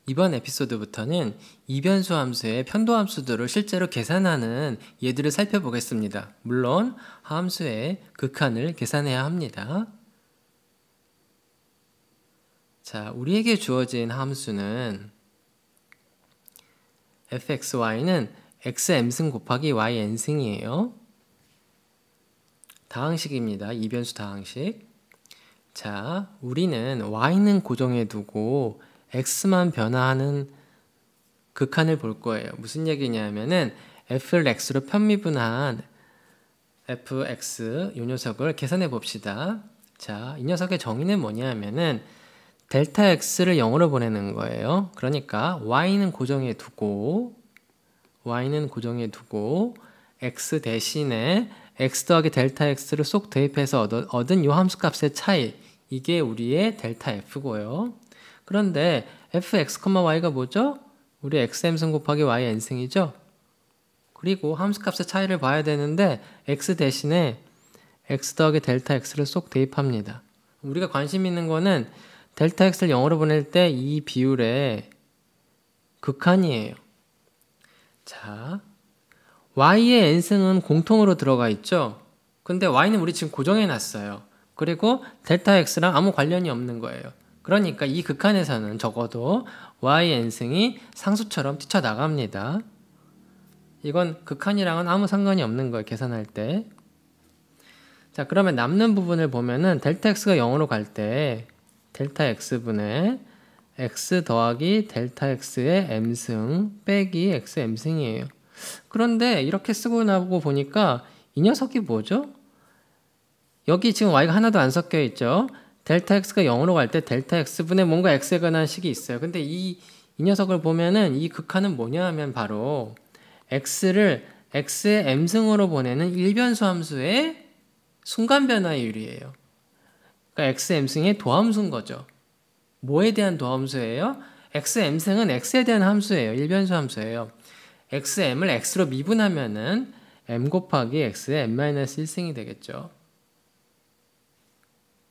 이번 에피소드부터는 이변수 함수의 편도 함수들을 실제로 계산하는 예들을 살펴보겠습니다. 물론 함수의 극한을 계산해야 합니다. 자, 우리에게 주어진 함수는 fxy는 xm승 곱하기 yn승이에요. 다항식입니다. 이변수 다항식. 자, 우리는 y는 고정해 두고 x만 변화하는 극한을 볼 거예요. 무슨 얘기냐면은 f를 x로 편미분한 fx 이 녀석을 계산해 봅시다. 자, 이 녀석의 정의는 뭐냐면은 델타 x를 0으로 보내는 거예요. 그러니까 y는 고정해 두고 x 대신에 x 더하기 델타 x를 쏙 대입해서 얻은 이 함수값의 차이, 이게 우리의 델타 f고요. 그런데 fx, y가 뭐죠? 우리 xm승 곱하기 yn승이죠? 그리고 함수값의 차이를 봐야 되는데 x 대신에 x 더하기 델타 x를 쏙 대입합니다. 우리가 관심 있는 거는 델타 x를 0으로 보낼 때 이 비율의 극한이에요. 자, y의 n승은 공통으로 들어가 있죠? 근데 y는 우리 지금 고정해 놨어요. 그리고 델타 x랑 아무 관련이 없는 거예요. 그러니까 이 극한에서는 적어도 y n승이 상수처럼 뛰쳐나갑니다. 이건 극한이랑은 아무 상관이 없는 거예요, 계산할 때. 자, 그러면 남는 부분을 보면은 델타 x가 0으로 갈 때 델타 x분의 x 더하기 델타 x의 m승 빼기 x m승이에요. 그런데 이렇게 쓰고 나고 보니까 이 녀석이 뭐죠? 여기 지금 y가 하나도 안 섞여 있죠? 델타 x가 0으로 갈 때 델타 x분의 뭔가 x에 관한 식이 있어요. 근데 이 녀석을 보면은 이 극한은 뭐냐 하면 바로 x를 x의 m승으로 보내는 일변수 함수의 순간 변화율이에요. 그러니까 x m승의 도함수인 거죠. 뭐에 대한 도함수예요? x m승은 x에 대한 함수예요. 일변수 함수예요. xm을 x로 미분하면은 m 곱하기 x의 m-1승이 되겠죠.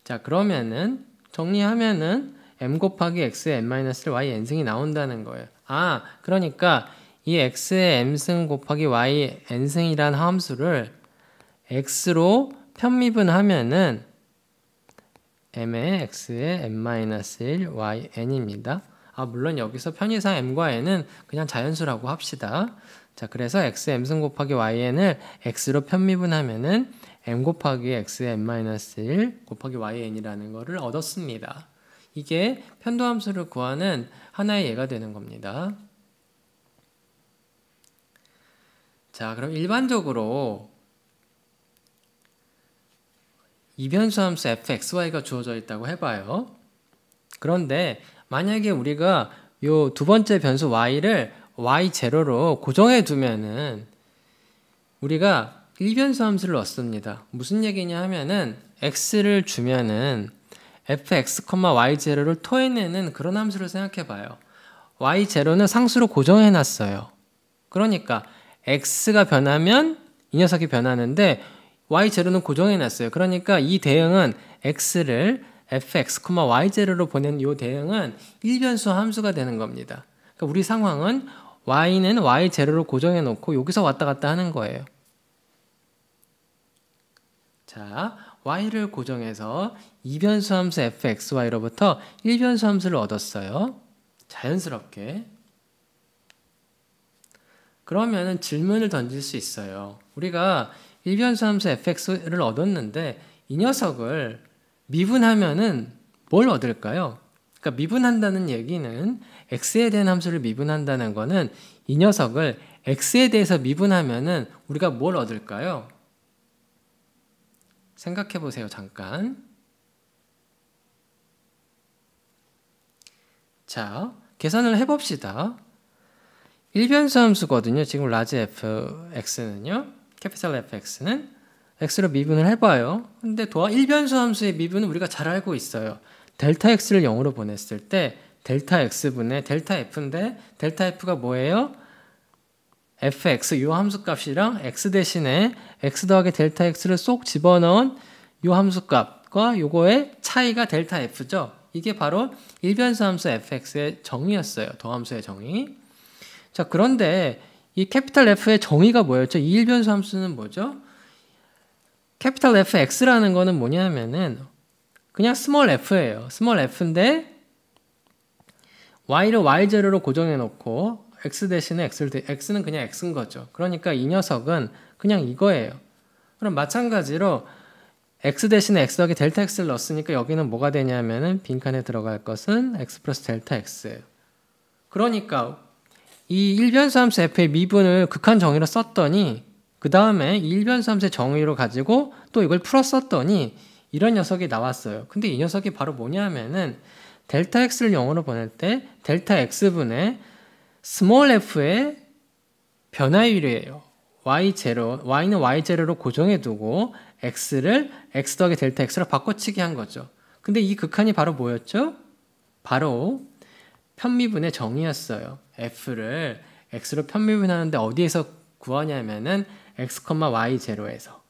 자, 그러면은 정리하면은 m 곱하기 x의 m-1 y n승이 나온다는 거예요. 아, 그러니까 이 x의 m승 곱하기 y n승이란 함수를 x로 편미분하면은 m의 x의 m-1 y n입니다. 아, 물론 여기서 편의상 m과 n은 그냥 자연수라고 합시다. 자, 그래서 x m승 곱하기 yn을 x로 편미분하면은 m 곱하기 x의 m-1 곱하기 yn이라는 거를 얻었습니다. 이게 편도함수를 구하는 하나의 예가 되는 겁니다. 자, 그럼 일반적으로 이변수 함수 fxy가 주어져 있다고 해봐요. 그런데 만약에 우리가 요 두 번째 변수 y를 y0로 고정해 두면은 우리가 일변수 함수를 얻습니다. 무슨 얘기냐 하면은 x를 주면은 fx, y0를 토해내는 그런 함수를 생각해 봐요. y0는 상수로 고정해 놨어요. 그러니까 x가 변하면 이 녀석이 변하는데 y0는 고정해 놨어요. 그러니까 이 대응은 x를 fx, y0로 보낸 이 대응은 일변수 함수가 되는 겁니다. 그러니까 우리 상황은 y는 y0로 고정해 놓고 여기서 왔다 갔다 하는 거예요. 자, y를 고정해서 이변수 함수 fxy로부터 일변수 함수를 얻었어요. 자연스럽게. 그러면은 질문을 던질 수 있어요. 우리가 일변수 함수 fx를 얻었는데 이 녀석을 미분하면은 뭘 얻을까요? 그러니까 미분한다는 얘기는 x에 대한 함수를 미분한다는 거는 이 녀석을 x에 대해서 미분하면은 우리가 뭘 얻을까요? 생각해 보세요, 잠깐. 자, 계산을 해봅시다. 일변수 함수거든요. 지금 라지 fx는요. 캐피탈 fx는 x로 미분을 해봐요. 근데 일변수 함수의 미분은 우리가 잘 알고 있어요. 델타 x를 0으로 보냈을 때 델타 x분의 델타 f인데 델타 f가 뭐예요? fx, 요 함수값이랑 x 대신에 x 더하기 델타 x를 쏙 집어넣은 요 함수값과 요거의 차이가 델타 f죠. 이게 바로 일변수 함수 fx의 정의였어요. 도함수의 정의. 자, 그런데 이 캐피탈 F의 정의가 뭐였죠? 이 일변수 함수는 뭐죠? 캐피탈 fx라는 거는 뭐냐면은 그냥 스몰 f예요. 스몰 f인데 y를 y0로 고정해 놓고 x 대신에 x는 그냥 x인 거죠. 그러니까 이 녀석은 그냥 이거예요. 그럼 마찬가지로 x 대신에 x 더하기 델타 x를 넣었으니까 여기는 뭐가 되냐면은 빈칸에 들어갈 것은 x 플러스 델타 x예요. 그러니까 이 일변수 함수 f의 미분을 극한 정의로 썼더니 그 다음에 이 일변수 함수의 정의로 가지고 또 이걸 풀어 썼더니 이런 녀석이 나왔어요. 근데 이 녀석이 바로 뭐냐면은 델타 x를 0으로 보낼 때 델타 x분의 스몰 f의 변화율이에요. y0, y는 y0로 고정해 두고 x를 x 더하기 델타 x로 바꿔치기 한 거죠. 근데 이 극한이 바로 뭐였죠? 바로 편미분의 정의였어요. f를 x로 편미분하는데 어디에서 구하냐면은 x, y0에서.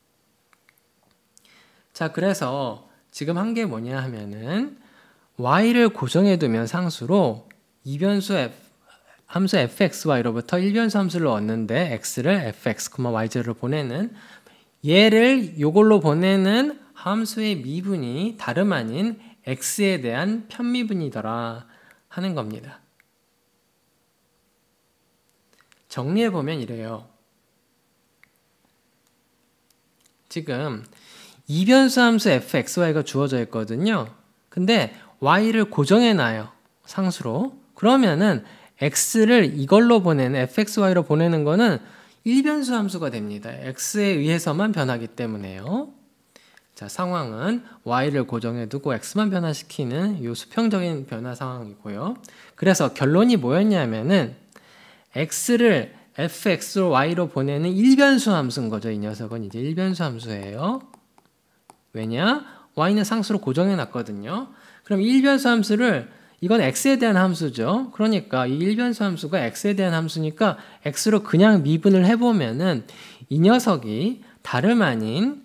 자, 그래서 지금 한 게 뭐냐 하면은 y를 고정해 두면 상수로 이변수 함수 fxy로부터 일변수 함수를 얻는데 x를 fx, y0로 보내는 얘를 요걸로 보내는 함수의 미분이 다름 아닌 x에 대한 편미분이더라 하는 겁니다. 정리해보면 이래요. 지금 이변수 함수 fxy가 주어져 있거든요. 근데 y를 고정해놔요. 상수로. 그러면은 x를 이걸로 보내는 fxy로 보내는 거는 일변수 함수가 됩니다. x에 의해서만 변하기 때문에요. 자, 상황은 y를 고정해두고 x만 변화시키는 이 수평적인 변화 상황이고요. 그래서 결론이 뭐였냐면은 x를 fx로 y로 보내는 일변수 함수인 거죠. 이 녀석은 이제 일변수 함수예요. 왜냐? y는 상수로 고정해놨거든요. 그럼 일변수 함수를 이건 x에 대한 함수죠. 그러니까 이 일변수 함수가 x에 대한 함수니까 x로 그냥 미분을 해보면은 이 녀석이 다름 아닌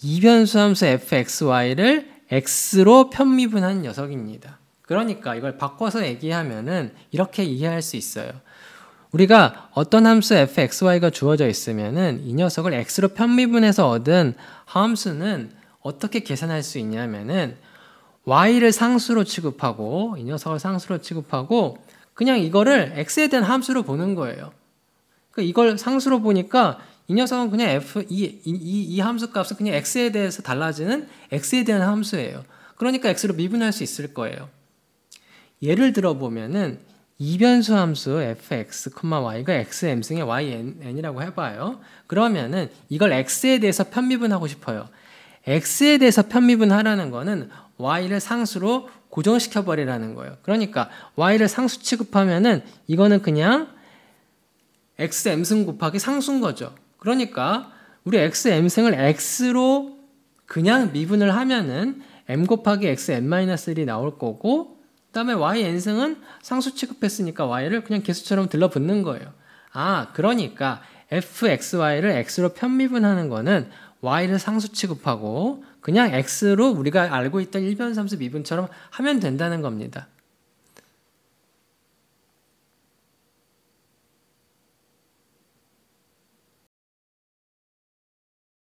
이변수 함수 fxy를 x로 편미분한 녀석입니다. 그러니까 이걸 바꿔서 얘기하면은 이렇게 이해할 수 있어요. 우리가 어떤 함수 fxy가 주어져 있으면은 이 녀석을 x로 편미분해서 얻은 함수는 어떻게 계산할 수 있냐면은 y를 상수로 취급하고 이 녀석을 상수로 취급하고 그냥 이거를 x에 대한 함수로 보는 거예요. 그러니까 이걸 상수로 보니까 이 녀석은 그냥 이 함수 값은 그냥 x에 대해서 달라지는 x에 대한 함수예요. 그러니까 x로 미분할 수 있을 거예요. 예를 들어 보면은 이변수 함수 fx, y가 xm승의 yn이라고 해봐요. 그러면은 이걸 x에 대해서 편미분하고 싶어요. x에 대해서 편미분하라는 거는 y를 상수로 고정시켜 버리라는 거예요. 그러니까 y를 상수 취급하면은 이거는 그냥 xm승 곱하기 상수인 거죠. 그러니까 우리 xm승을 x로 그냥 미분을 하면은 m 곱하기 xn-1이 나올 거고 그 다음에 yn승은 상수 취급했으니까 y를 그냥 개수처럼 들러붙는 거예요. 아, 그러니까 fxy를 x로 편미분하는 거는 y를 상수 취급하고 그냥 x로 우리가 알고 있던 일변수 함수 미분처럼 하면 된다는 겁니다.